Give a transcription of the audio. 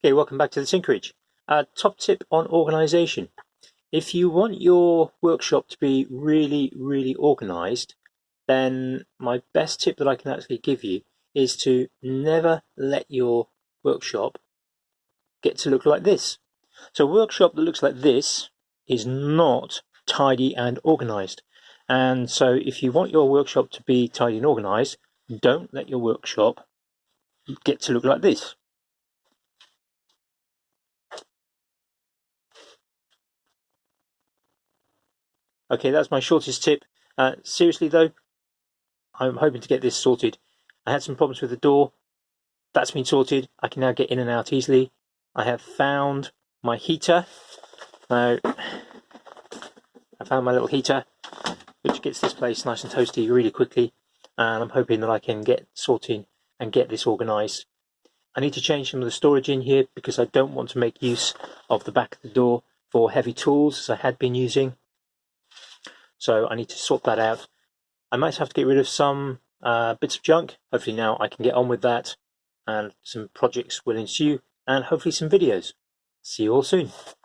Okay, welcome back to the Tinkerage. Top tip on organisation. If you want your workshop to be really organised, then my best tip that I can actually give you is to never let your workshop get to look like this. So a workshop that looks like this is not tidy and organised. And so if you want your workshop to be tidy and organised, don't let your workshop get to look like this. Okay, that's my shortest tip. Seriously though, I'm hoping to get this sorted. I had some problems with the door. That's been sorted. I can now get in and out easily. I have found my heater. Now, I found my little heater, which gets this place nice and toasty really quickly. And I'm hoping that I can get sorted and get this organised. I need to change some of the storage in here because I don't want to make use of the back of the door for heavy tools as I had been using. So I need to sort that out. I might have to get rid of some bits of junk. Hopefully now I can get on with that and some projects will ensue and hopefully some videos. See you all soon.